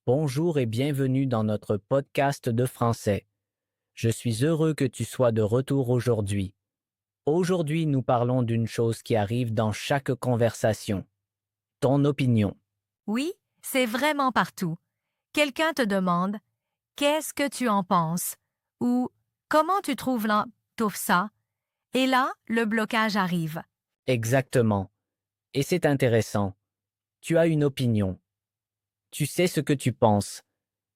Bonjour et bienvenue dans notre podcast de français. Je suis heureux que tu sois de retour aujourd'hui. Aujourd'hui, nous parlons d'une chose qui arrive dans chaque conversation. Ton opinion. Oui, c'est vraiment partout. Quelqu'un te demande «Qu'est-ce que tu en penses?» ou «Comment tu trouves ça?» Et là, le blocage arrive. Exactement. Et c'est intéressant. Tu as une opinion. Tu sais ce que tu penses.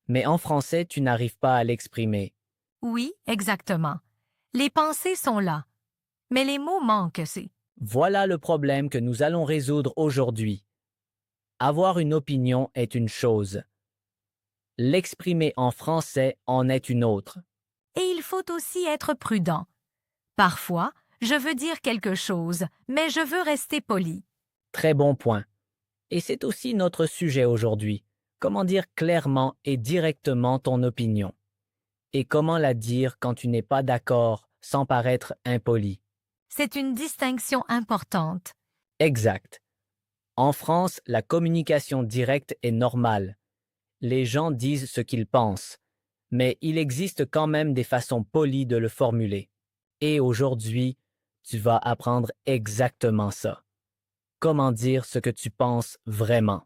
Mais en français, tu n'arrives pas à l'exprimer. Oui, exactement. Les pensées sont là, mais les mots manquent aussi. Voilà le problème que nous allons résoudre aujourd'hui. Avoir une opinion est une chose. L'exprimer en français en est une autre. Et il faut aussi être prudent. Parfois, je veux dire quelque chose, mais je veux rester poli. Très bon point. Et c'est aussi notre sujet aujourd'hui. Comment dire clairement et directement ton opinion? Et comment la dire quand tu n'es pas d'accord sans paraître impoli? C'est une distinction importante. Exact. En France, la communication directe est normale. Les gens disent ce qu'ils pensent, mais il existe quand même des façons polies de le formuler. Et aujourd'hui, tu vas apprendre exactement ça. Comment dire ce que tu penses vraiment?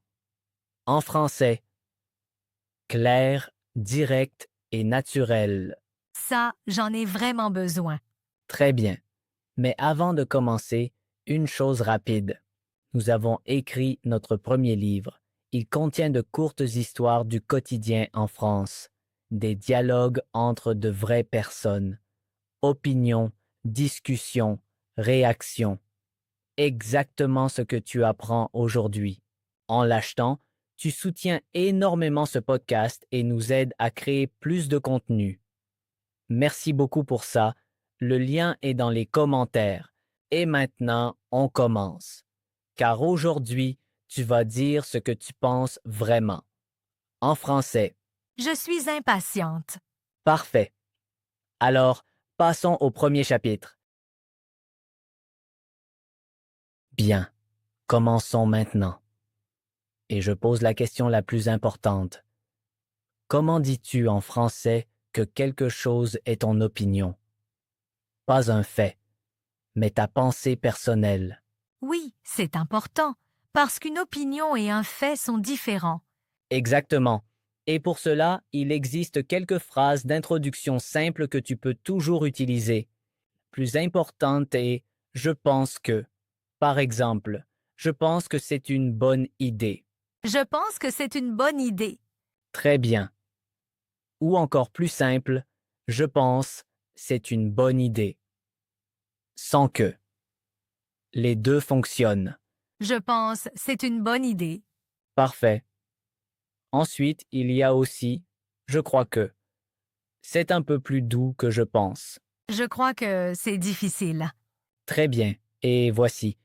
En français, clair, direct et naturel. Ça, j'en ai vraiment besoin. Très bien. Mais avant de commencer, une chose rapide. Nous avons écrit notre premier livre. Il contient de courtes histoires du quotidien en France, des dialogues entre de vraies personnes, opinions, discussions, réactions. Exactement ce que tu apprends aujourd'hui. En l'achetant, tu soutiens énormément ce podcast et nous aides à créer plus de contenu. Merci beaucoup pour ça. Le lien est dans les commentaires. Et maintenant, on commence. Car aujourd'hui, tu vas dire ce que tu penses vraiment. En français. Je suis impatiente. Parfait. Alors, passons au premier chapitre. Bien. Commençons maintenant. Et je pose la question la plus importante. Comment dis-tu en français que quelque chose est ton opinion? Pas un fait, mais ta pensée personnelle. Oui, c'est important, parce qu'une opinion et un fait sont différents. Exactement. Et pour cela, il existe quelques phrases d'introduction simples que tu peux toujours utiliser. Plus importante est je pense que. Par exemple, je pense que c'est une bonne idée. Je pense que c'est une bonne idée. Très bien. Ou encore plus simple, je pense c'est une bonne idée. Sans que. Les deux fonctionnent. Je pense c'est une bonne idée. Parfait. Ensuite, il y a aussi je crois que. C'est un peu plus doux que je pense. Je crois que c'est difficile. Très bien. Et voici.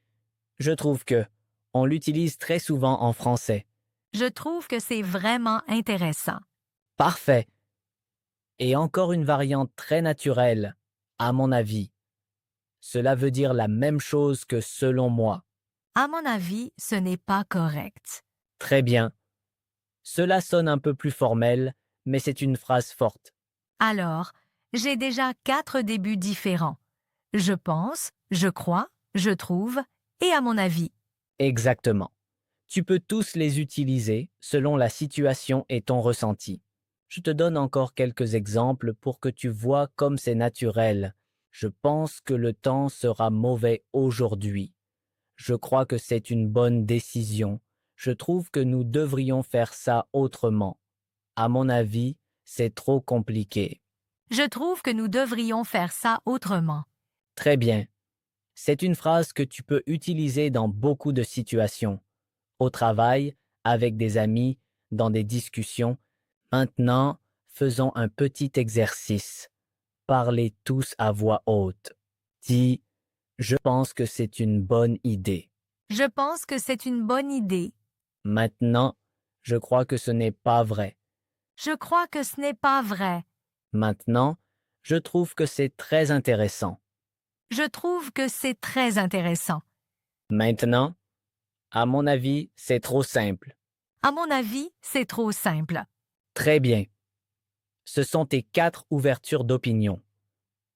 Je trouve que. On l'utilise très souvent en français. Je trouve que c'est vraiment intéressant. Parfait. Et encore une variante très naturelle, à mon avis. Cela veut dire la même chose que selon moi. À mon avis, ce n'est pas correct. Très bien. Cela sonne un peu plus formel, mais c'est une phrase forte. Alors, j'ai déjà 4 débuts différents. Je pense, je crois, je trouve et à mon avis. Exactement. Tu peux tous les utiliser selon la situation et ton ressenti. Je te donne encore quelques exemples pour que tu vois comme c'est naturel. Je pense que le temps sera mauvais aujourd'hui. Je crois que c'est une bonne décision. Je trouve que nous devrions faire ça autrement. À mon avis, c'est trop compliqué. Je trouve que nous devrions faire ça autrement. Très bien. C'est une phrase que tu peux utiliser dans beaucoup de situations. Au travail, avec des amis, dans des discussions. Maintenant, faisons un petit exercice. Parlez tous à voix haute. Dis, je pense que c'est une bonne idée. Je pense que c'est une bonne idée. Maintenant, je crois que ce n'est pas vrai. Je crois que ce n'est pas vrai. Maintenant, je trouve que c'est très intéressant. Je trouve que c'est très intéressant. Maintenant, à mon avis, c'est trop simple. À mon avis, c'est trop simple. Très bien. Ce sont tes 4 ouvertures d'opinion.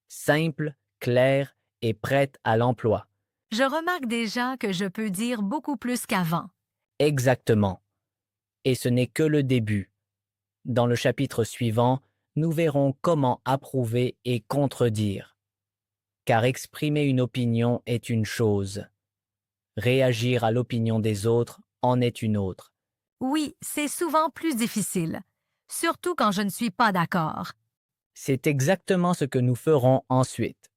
Simples, claires et prêtes à l'emploi. Je remarque déjà que je peux dire beaucoup plus qu'avant. Exactement. Et ce n'est que le début. Dans le chapitre suivant, nous verrons comment approuver et contredire. Car exprimer une opinion est une chose. Réagir à l'opinion des autres en est une autre. Oui, c'est souvent plus difficile, surtout quand je ne suis pas d'accord. C'est exactement ce que nous ferons ensuite.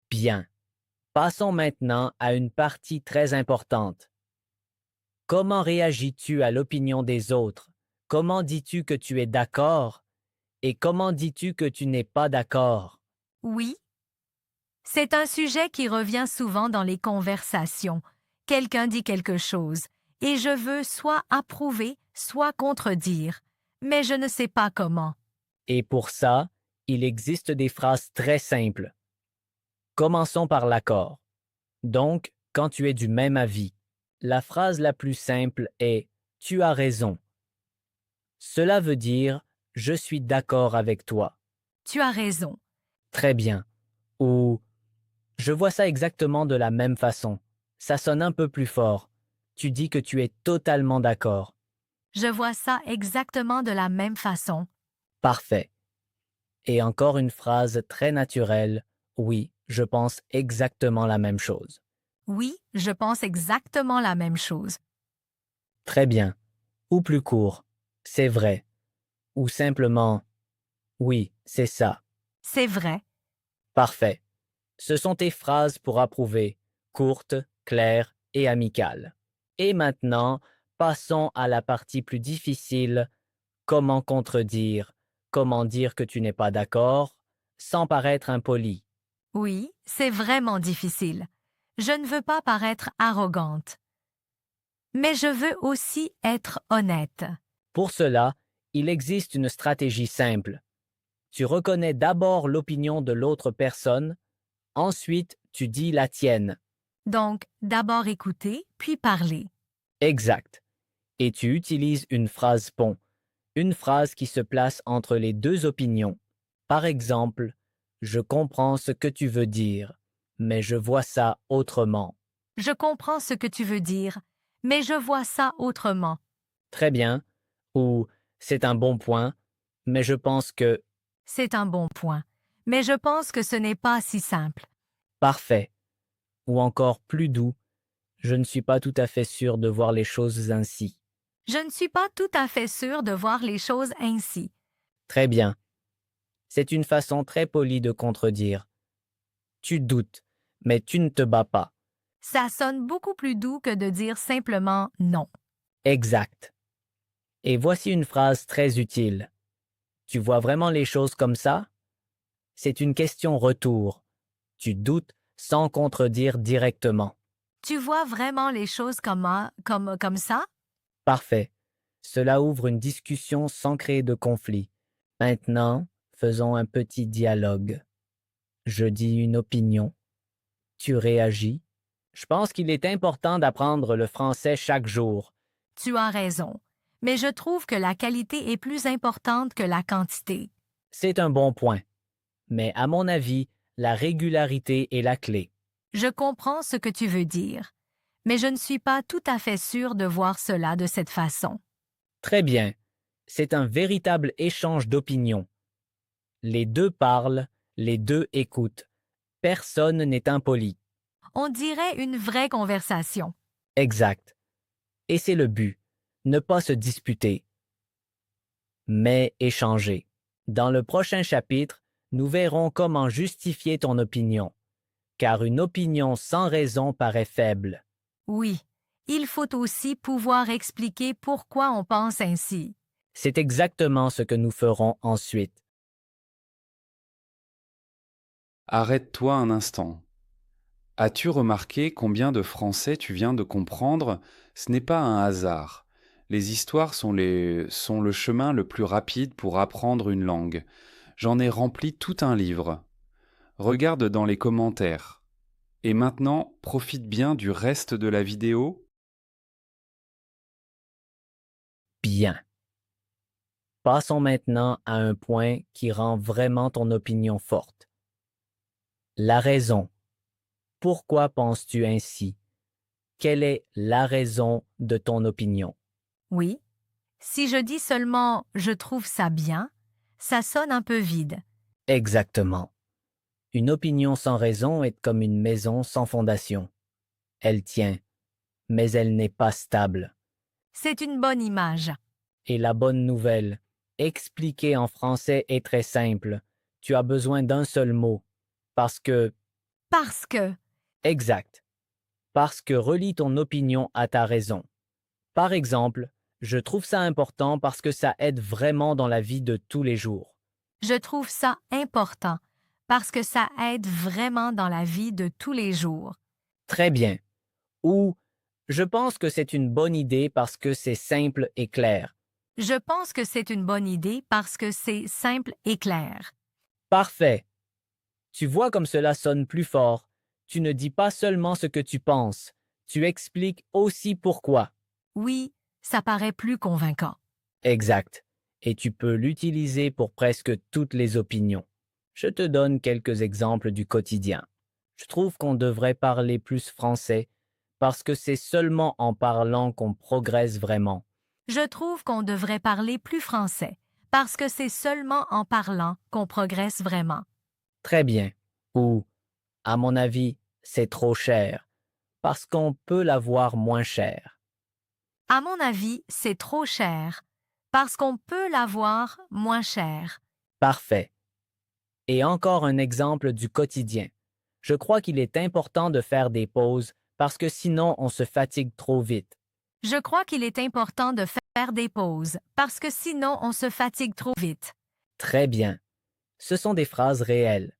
Bien. Passons maintenant à une partie très importante. Comment réagis-tu à l'opinion des autres? Comment dis-tu que tu es d'accord? Et comment dis-tu que tu n'es pas d'accord? Oui, c'est un sujet qui revient souvent dans les conversations. Quelqu'un dit quelque chose, et je veux soit approuver, soit contredire, mais je ne sais pas comment. Et pour ça, il existe des phrases très simples. Commençons par l'accord. Donc, quand tu es du même avis, la phrase la plus simple est Tu as raison. Cela veut dire Je suis d'accord avec toi. Tu as raison. Très bien. Ou Je vois ça exactement de la même façon. Ça sonne un peu plus fort. Tu dis que tu es totalement d'accord. Je vois ça exactement de la même façon. Parfait. Et encore une phrase très naturelle. Oui, je pense exactement la même chose. Oui, je pense exactement la même chose. Très bien. Ou plus court. C'est vrai. Ou simplement Oui, c'est ça. C'est vrai. Parfait. Ce sont tes phrases pour approuver, courtes, claires et amicales. Et maintenant, passons à la partie plus difficile, comment contredire, comment dire que tu n'es pas d'accord, sans paraître impoli. Oui, c'est vraiment difficile. Je ne veux pas paraître arrogante. Mais je veux aussi être honnête. Pour cela, il existe une stratégie simple. Tu reconnais d'abord l'opinion de l'autre personne, ensuite tu dis la tienne. Donc, d'abord écouter, puis parler. Exact. Et tu utilises une phrase pont, une phrase qui se place entre les deux opinions. Par exemple, je comprends ce que tu veux dire, mais je vois ça autrement. Je comprends ce que tu veux dire, mais je vois ça autrement. Très bien. Ou c'est un bon point, mais je pense que C'est un bon point. Mais je pense que ce n'est pas si simple. parfait. Ou encore plus doux, je ne suis pas tout à fait sûr de voir les choses ainsi. Je ne suis pas tout à fait sûre de voir les choses ainsi. Très bien. C'est une façon très polie de contredire. Tu doutes, mais tu ne te bats pas. Ça sonne beaucoup plus doux que de dire simplement non. Exact. Et voici une phrase très utile. Tu vois vraiment les choses comme ça? C'est une question retour. Tu doutes sans contredire directement. Tu vois vraiment les choses comme ça? Parfait. Cela ouvre une discussion sans créer de conflit. Maintenant, faisons un petit dialogue. Je dis une opinion. Tu réagis. Je pense qu'il est important d'apprendre le français chaque jour. Tu as raison. Mais je trouve que la qualité est plus importante que la quantité. C'est un bon point. Mais à mon avis, la régularité est la clé. Je comprends ce que tu veux dire, mais je ne suis pas tout à fait sûre de voir cela de cette façon. Très bien. C'est un véritable échange d'opinions. Les deux parlent, les deux écoutent. Personne n'est impoli. On dirait une vraie conversation. Exact. Et c'est le but. Ne pas se disputer, mais échanger. Dans le prochain chapitre, nous verrons comment justifier ton opinion, car une opinion sans raison paraît faible. Oui, il faut aussi pouvoir expliquer pourquoi on pense ainsi. C'est exactement ce que nous ferons ensuite. Arrête-toi un instant. As-tu remarqué combien de français tu viens de comprendre? Ce n'est pas un hasard. Les histoires sont le chemin le plus rapide pour apprendre une langue. J'en ai rempli tout un livre. Regarde dans les commentaires. Et maintenant, profite bien du reste de la vidéo. Bien. Passons maintenant à un point qui rend vraiment ton opinion forte. La raison. Pourquoi penses-tu ainsi? Quelle est la raison de ton opinion? Oui. Si je dis seulement je trouve ça bien, ça sonne un peu vide. Exactement. Une opinion sans raison est comme une maison sans fondation. Elle tient, mais elle n'est pas stable. C'est une bonne image. Et la bonne nouvelle, expliquer en français est très simple. Tu as besoin d'un seul mot. Parce que, Parce que, exact. Parce que relie ton opinion à ta raison. Par exemple, je trouve ça important parce que ça aide vraiment dans la vie de tous les jours. je trouve ça important, parce que ça aide vraiment dans la vie de tous les jours. Très bien. Ou, je pense que c'est une bonne idée parce que c'est simple et clair. Je pense que c'est une bonne idée parce que c'est simple et clair. Parfait. Tu vois comme cela sonne plus fort. Tu ne dis pas seulement ce que tu penses, tu expliques aussi pourquoi. Oui, ça paraît plus convaincant. Exact. Et tu peux l'utiliser pour presque toutes les opinions. Je te donne quelques exemples du quotidien. Je trouve qu'on devrait parler plus français parce que c'est seulement en parlant qu'on progresse vraiment. Je trouve qu'on devrait parler plus français, parce que c'est seulement en parlant qu'on progresse vraiment. Très bien. Ou, à mon avis, c'est trop cher parce qu'on peut l'avoir moins cher. À mon avis, c'est trop cher, parce qu'on peut l'avoir moins cher. Parfait. Et encore un exemple du quotidien. Je crois qu'il est important de faire des pauses parce que sinon on se fatigue trop vite. Je crois qu'il est important de faire des pauses, parce que sinon on se fatigue trop vite. Très bien. Ce sont des phrases réelles.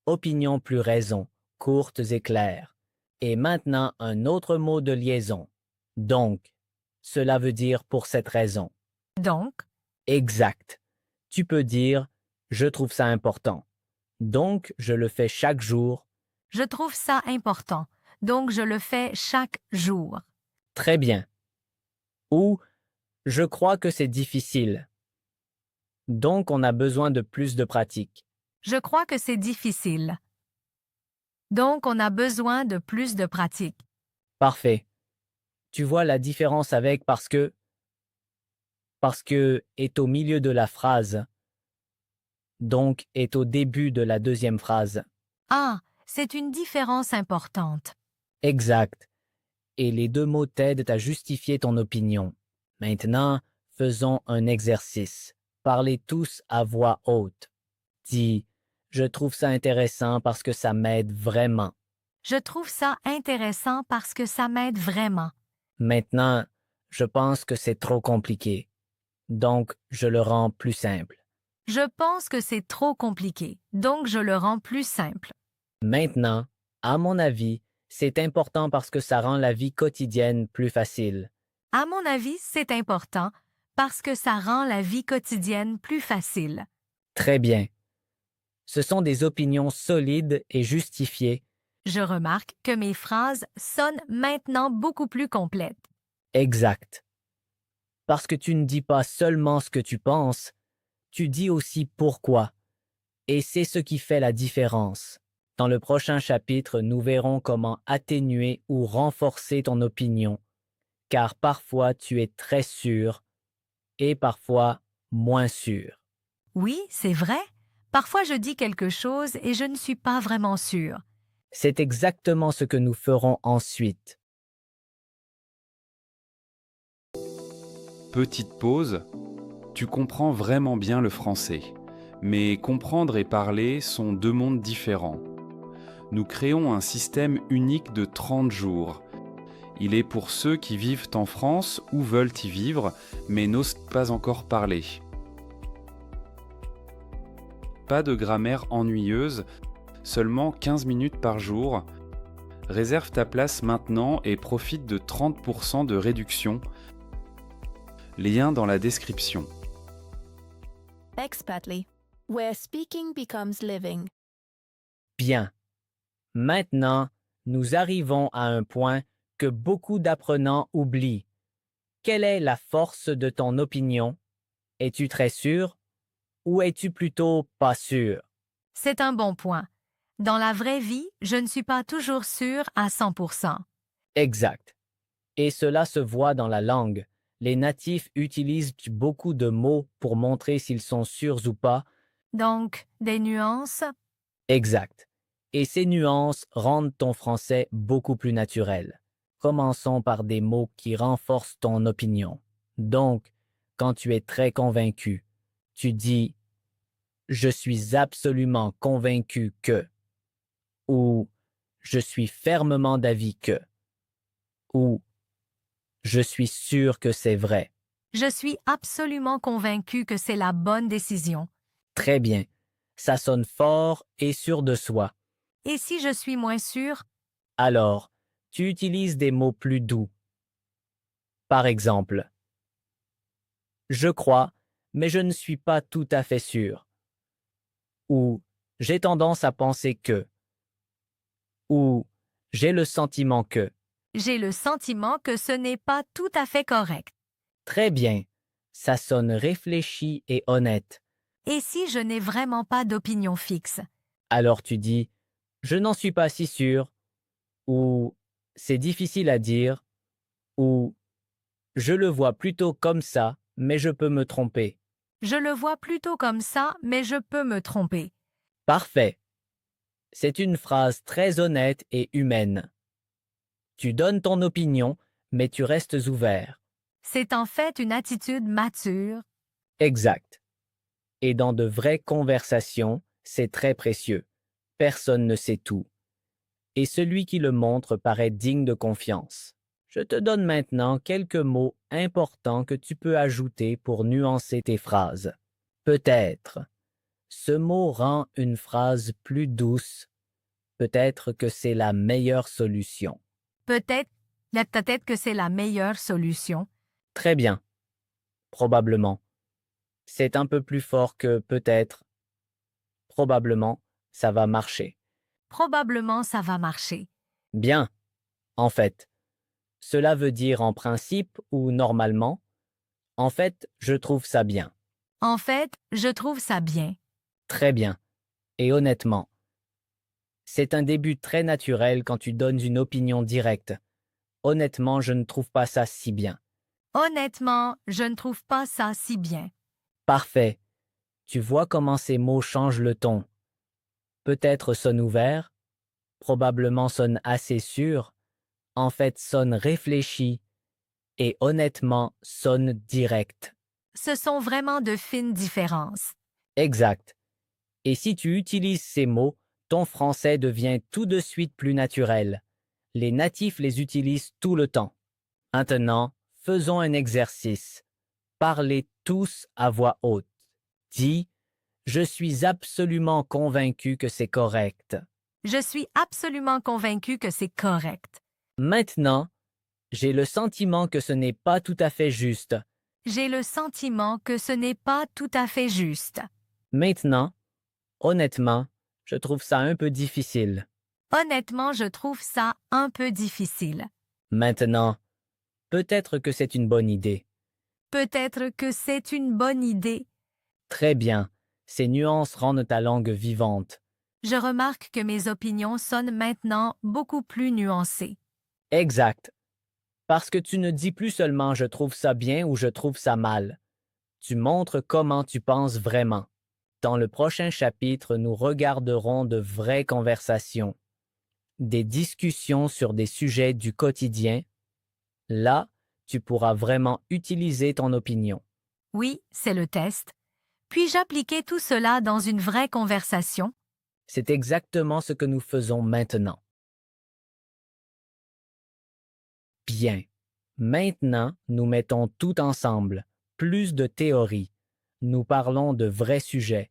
Opinion plus raison, courtes et claires. Et maintenant un autre mot de liaison. Donc, cela veut dire pour cette raison. Donc, Exact. Tu peux dire je trouve ça important. Donc, je le fais chaque jour. je trouve ça important, donc je le fais chaque jour. Très bien. Ou je crois que c'est difficile. Donc, on a besoin de plus de pratique. Je crois que c'est difficile. Donc, on a besoin de plus de pratique. Parfait. Tu vois la différence avec parce que est au milieu de la phrase, donc est au début de la deuxième phrase. Ah, c'est une différence importante. Exact. Et les deux mots t'aident à justifier ton opinion. Maintenant, faisons un exercice. Parlez tous à voix haute. Dis, je trouve ça intéressant parce que ça m'aide vraiment. Je trouve ça intéressant parce que ça m'aide vraiment. Maintenant, je pense que c'est trop compliqué. Donc, je le rends plus simple. Je pense que c'est trop compliqué, donc je le rends plus simple. Maintenant, à mon avis, c'est important parce que ça rend la vie quotidienne plus facile. À mon avis, c'est important parce que ça rend la vie quotidienne plus facile. Très bien. Ce sont des opinions solides et justifiées. Je remarque que mes phrases sonnent maintenant beaucoup plus complètes. Exact. Parce que tu ne dis pas seulement ce que tu penses, tu dis aussi pourquoi. Et c'est ce qui fait la différence. Dans le prochain chapitre, nous verrons comment atténuer ou renforcer ton opinion, car parfois tu es très sûr et parfois moins sûr. Oui, c'est vrai. Parfois je dis quelque chose et je ne suis pas vraiment sûre. C'est exactement ce que nous ferons ensuite. Petite pause. Tu comprends vraiment bien le français. Mais comprendre et parler sont deux mondes différents. Nous créons un système unique de 30 jours. Il est pour ceux qui vivent en France ou veulent y vivre, mais n'osent pas encore parler. Pas de grammaire ennuyeuse, seulement 15 minutes par jour. Réserve ta place maintenant et profite de 30% de réduction. Lien dans la description. Expatly, where speaking becomes living. Bien. Maintenant, nous arrivons à un point que beaucoup d'apprenants oublient. Quelle est la force de ton opinion? Es-tu très sûr ou es-tu plutôt pas sûr? C'est un bon point. Dans la vraie vie, je ne suis pas toujours sûre à 100%. Exact. Et cela se voit dans la langue. Les natifs utilisent beaucoup de mots pour montrer s'ils sont sûrs ou pas. Donc, des nuances? Exact. Et ces nuances rendent ton français beaucoup plus naturel. Commençons par des mots qui renforcent ton opinion. Donc, quand tu es très convaincu, tu dis je suis absolument convaincu que, ou je suis fermement d'avis que, ou je suis sûr que c'est vrai. Je suis absolument convaincue que c'est la bonne décision. Très bien. Ça sonne fort et sûr de soi. Et si je suis moins sûre? Alors, tu utilises des mots plus doux. Par exemple, je crois, mais je ne suis pas tout à fait sûr. Ou j'ai tendance à penser que. Ou j'ai le sentiment que. J'ai le sentiment que ce n'est pas tout à fait correct. Très bien. Ça sonne réfléchi et honnête. Et si je n'ai vraiment pas d'opinion fixe? Alors tu dis, je n'en suis pas si sûr. Ou c'est difficile à dire. Ou je le vois plutôt comme ça, mais je peux me tromper. Je le vois plutôt comme ça, mais je peux me tromper. Parfait. C'est une phrase très honnête et humaine. Tu donnes ton opinion, mais tu restes ouvert. C'est en fait une attitude mature. Exact. Et dans de vraies conversations, c'est très précieux. Personne ne sait tout. Et celui qui le montre paraît digne de confiance. Je te donne maintenant quelques mots importants que tu peux ajouter pour nuancer tes phrases. Peut-être. Ce mot rend une phrase plus douce. Peut-être que c'est la meilleure solution. Peut-être que c'est la meilleure solution. Très bien. Probablement. C'est un peu plus fort que peut-être. Probablement, ça va marcher. Probablement ça va marcher. Bien. En fait. Cela veut dire en principe ou normalement. En fait, je trouve ça bien. En fait, je trouve ça bien. Très bien. Et honnêtement. C'est un début très naturel quand tu donnes une opinion directe. Honnêtement, je ne trouve pas ça si bien. Honnêtement, je ne trouve pas ça si bien. Parfait. Tu vois comment ces mots changent le ton. Peut-être sonne ouvert, probablement sonne assez sûr, en fait sonne réfléchi et honnêtement sonne direct. Ce sont vraiment de fines différences. Exact. Et si tu utilises ces mots, ton français devient tout de suite plus naturel. Les natifs les utilisent tout le temps. Maintenant, faisons un exercice. Parlez tous à voix haute. Dis, je suis absolument convaincu que c'est correct. Je suis absolument convaincue que c'est correct. Maintenant, j'ai le sentiment que ce n'est pas tout à fait juste. J'ai le sentiment que ce n'est pas tout à fait juste. Maintenant, honnêtement, je trouve ça un peu difficile. Honnêtement, je trouve ça un peu difficile. Maintenant, peut-être que c'est une bonne idée. Peut-être que c'est une bonne idée. Très bien, ces nuances rendent ta langue vivante. Je remarque que mes opinions sonnent maintenant beaucoup plus nuancées. Exact. Parce que tu ne dis plus seulement je trouve ça bien ou je trouve ça mal. Tu montres comment tu penses vraiment. Dans le prochain chapitre, nous regarderons de vraies conversations, des discussions sur des sujets du quotidien. Là, tu pourras vraiment utiliser ton opinion. Oui, c'est le test. Puis-je appliquer tout cela dans une vraie conversation? C'est exactement ce que nous faisons maintenant. Bien. Maintenant, nous mettons tout ensemble, plus de théorie. Nous parlons de vrais sujets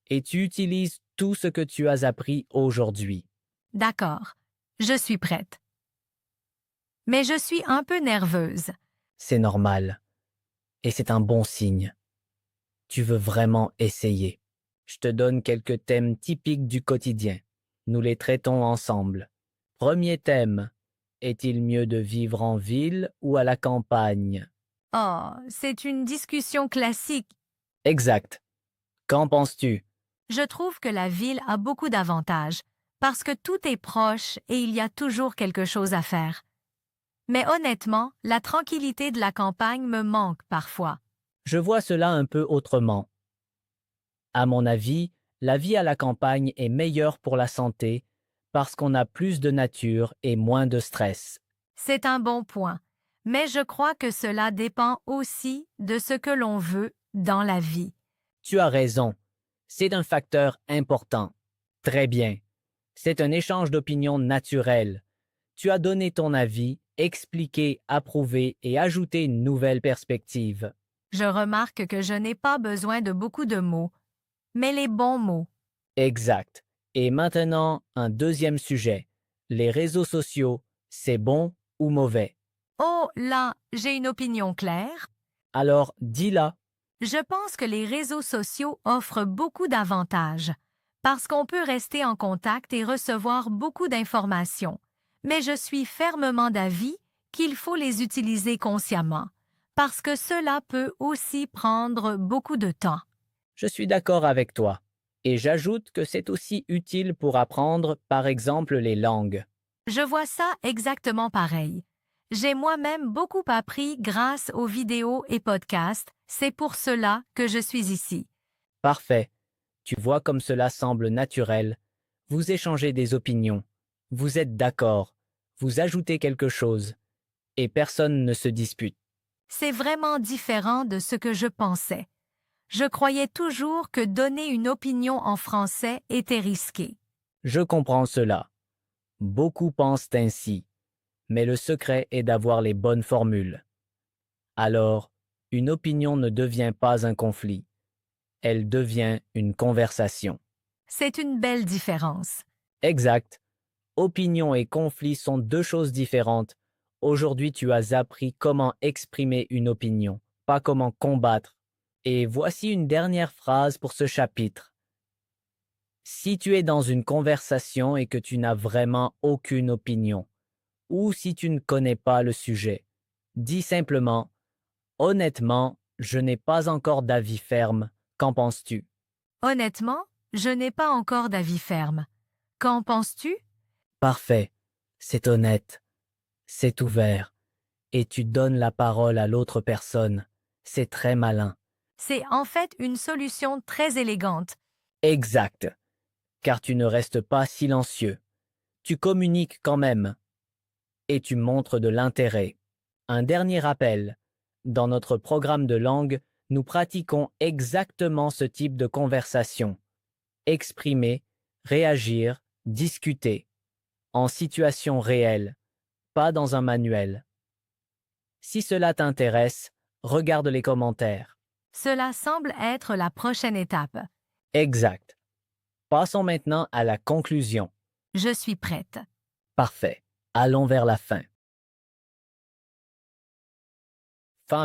et tu utilises tout ce que tu as appris aujourd'hui. D'accord, je suis prête. Mais je suis un peu nerveuse. C'est normal. Et c'est un bon signe. Tu veux vraiment essayer. Je te donne quelques thèmes typiques du quotidien. Nous les traitons ensemble. Premier thème. Est-il mieux de vivre en ville ou à la campagne? Oh, c'est une discussion classique. Exact. Qu'en penses-tu? Je trouve que la ville a beaucoup d'avantages, parce que tout est proche et il y a toujours quelque chose à faire. Mais honnêtement, la tranquillité de la campagne me manque parfois. Je vois cela un peu autrement. À mon avis, la vie à la campagne est meilleure pour la santé parce qu'on a plus de nature et moins de stress. C'est un bon point, mais je crois que cela dépend aussi de ce que l'on veut dans la vie. Tu as raison. C'est un facteur important. Très bien. C'est un échange d'opinions naturel. Tu as donné ton avis, expliqué, approuvé et ajouté une nouvelle perspective. Je remarque que je n'ai pas besoin de beaucoup de mots, mais les bons mots. Exact. Et maintenant, un deuxième sujet. Les réseaux sociaux, c'est bon ou mauvais? Oh là, j'ai une opinion claire. Alors, dis-la. Je pense que les réseaux sociaux offrent beaucoup d'avantages, parce qu'on peut rester en contact et recevoir beaucoup d'informations. Mais je suis fermement d'avis qu'il faut les utiliser consciemment, parce que cela peut aussi prendre beaucoup de temps. Je suis d'accord avec toi. Et j'ajoute que c'est aussi utile pour apprendre, par exemple, les langues. Je vois ça exactement pareil. J'ai moi-même beaucoup appris grâce aux vidéos et podcasts, c'est pour cela que je suis ici. Parfait. Tu vois comme cela semble naturel. Vous échangez des opinions. Vous êtes d'accord. Vous ajoutez quelque chose. Et personne ne se dispute. C'est vraiment différent de ce que je pensais. Je croyais toujours que donner une opinion en français était risqué. Je comprends cela. Beaucoup pensent ainsi. Mais le secret est d'avoir les bonnes formules. Alors, une opinion ne devient pas un conflit. Elle devient une conversation. C'est une belle différence. Exact. Opinion et conflit sont deux choses différentes. Aujourd'hui, tu as appris comment exprimer une opinion, pas comment combattre. Et voici une dernière phrase pour ce chapitre. Si tu es dans une conversation et que tu n'as vraiment aucune opinion, ou si tu ne connais pas le sujet, dis simplement « Honnêtement, je n'ai pas encore d'avis ferme. Qu'en penses-tu » Honnêtement, je n'ai pas encore d'avis ferme. Qu'en penses-tu? Parfait. C'est honnête. C'est ouvert. Et tu donnes la parole à l'autre personne. C'est très malin. C'est en fait une solution très élégante. Exact. Car tu ne restes pas silencieux. Tu communiques quand même. Et tu montres de l'intérêt. Un dernier rappel. Dans notre programme de langue, nous pratiquons exactement ce type de conversation. Exprimer, réagir, discuter. En situation réelle, pas dans un manuel. Si cela t'intéresse, regarde les commentaires. Cela semble être la prochaine étape. Exact. Passons maintenant à la conclusion. Je suis prête. Parfait. Allons vers la fin.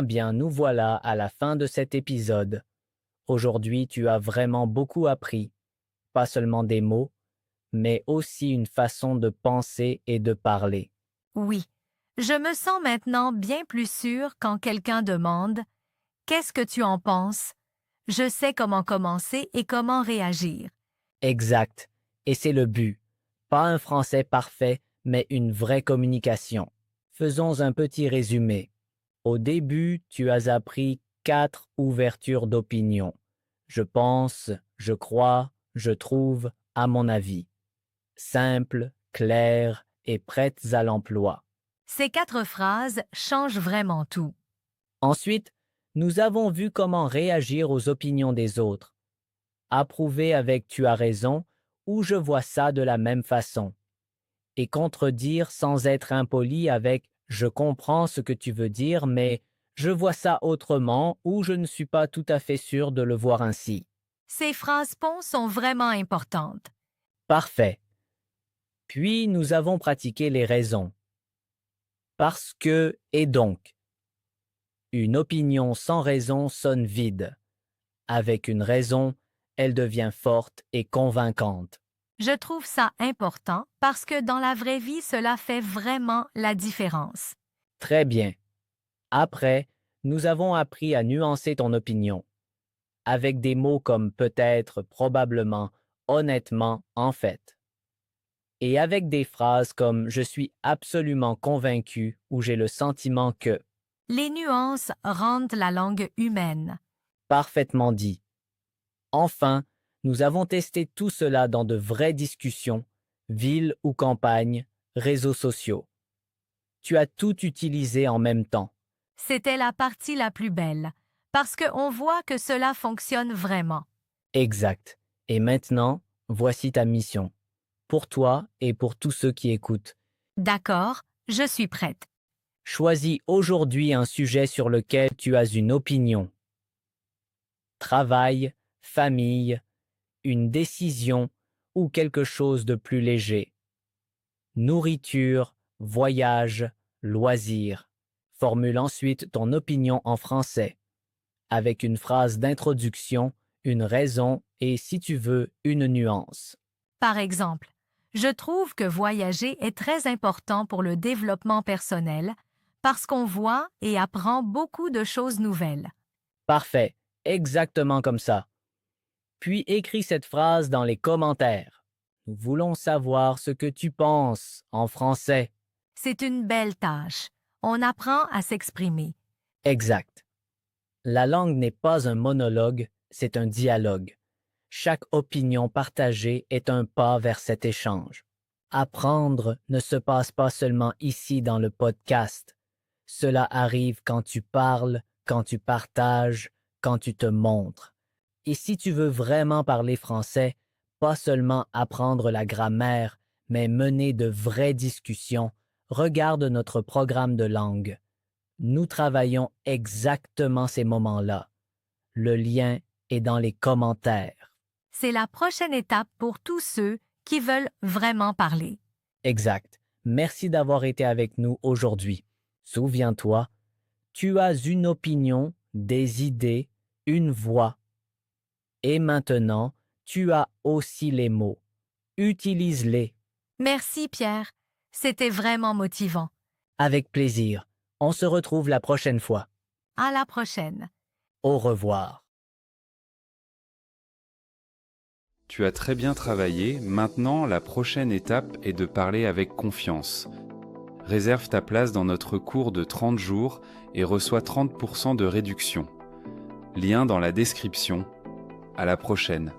Bien, nous voilà à la fin de cet épisode. Aujourd'hui, tu as vraiment beaucoup appris. Pas seulement des mots, mais aussi une façon de penser et de parler. Oui. Je me sens maintenant bien plus sûre quand quelqu'un demande « Qu'est-ce que tu en penses ?» Je sais comment commencer et comment réagir. Exact. Et c'est le but. Pas un français parfait, mais une vraie communication. Faisons un petit résumé. Au début, tu as appris 4 ouvertures d'opinion. Je pense, je crois, je trouve, à mon avis. Simples, claires et prêtes à l'emploi. Ces 4 phrases changent vraiment tout. Ensuite, nous avons vu comment réagir aux opinions des autres. Approuver avec tu as raison ou je vois ça de la même façon. Et contredire sans être impoli avec je comprends ce que tu veux dire, mais je vois ça autrement ou je ne suis pas tout à fait sûr de le voir ainsi. Ces phrases ponts sont vraiment importantes. Parfait. Puis nous avons pratiqué les raisons. Parce que et donc. Une opinion sans raison sonne vide. Avec une raison, elle devient forte et convaincante. Je trouve ça important parce que dans la vraie vie, cela fait vraiment la différence. Très bien. Après, Nous avons appris à nuancer ton opinion, avec des mots comme peut-être, probablement, honnêtement, en fait. Et avec des phrases comme je suis absolument convaincu ou j'ai le sentiment que. Les nuances rendent la langue humaine. Parfaitement dit. Enfin, nous avons testé tout cela dans de vraies discussions, ville ou campagne, réseaux sociaux. Tu as tout utilisé en même temps. C'était la partie la plus belle, parce qu'on voit que cela fonctionne vraiment. Exact. Et maintenant, voici ta mission. Pour toi et pour tous ceux qui écoutent. D'accord, je suis prête. Choisis aujourd'hui un sujet sur lequel tu as une opinion. Travail, famille, une décision ou quelque chose de plus léger. Nourriture, voyage, loisirs. Formule ensuite ton opinion en français, avec une phrase d'introduction, une raison et, si tu veux, une nuance. Par exemple, je trouve que voyager est très important pour le développement personnel parce qu'on voit et apprend beaucoup de choses nouvelles. Parfait, exactement comme ça. Puis écris cette phrase dans les commentaires. Nous voulons savoir ce que tu penses en français. C'est une belle tâche. On apprend à s'exprimer. Exact. La langue n'est pas un monologue, c'est un dialogue. Chaque opinion partagée est un pas vers cet échange. Apprendre ne se passe pas seulement ici dans le podcast. Cela arrive quand tu parles, quand tu partages, quand tu te montres. Et si tu veux vraiment parler français, pas seulement apprendre la grammaire, mais mener de vraies discussions, regarde notre programme de langue. Nous travaillons exactement ces moments-là. Le lien est dans les commentaires. C'est la prochaine étape pour tous ceux qui veulent vraiment parler. Exact. Merci d'avoir été avec nous aujourd'hui. Souviens-toi, tu as une opinion, des idées, une voix. Et maintenant, tu as aussi les mots. Utilise-les. Merci Pierre, c'était vraiment motivant. Avec plaisir. On se retrouve la prochaine fois. À la prochaine. Au revoir. Tu as très bien travaillé, maintenant la prochaine étape est de parler avec confiance. Réserve ta place dans notre cours de 30 jours et reçois 30% de réduction. Lien dans la description. À la prochaine.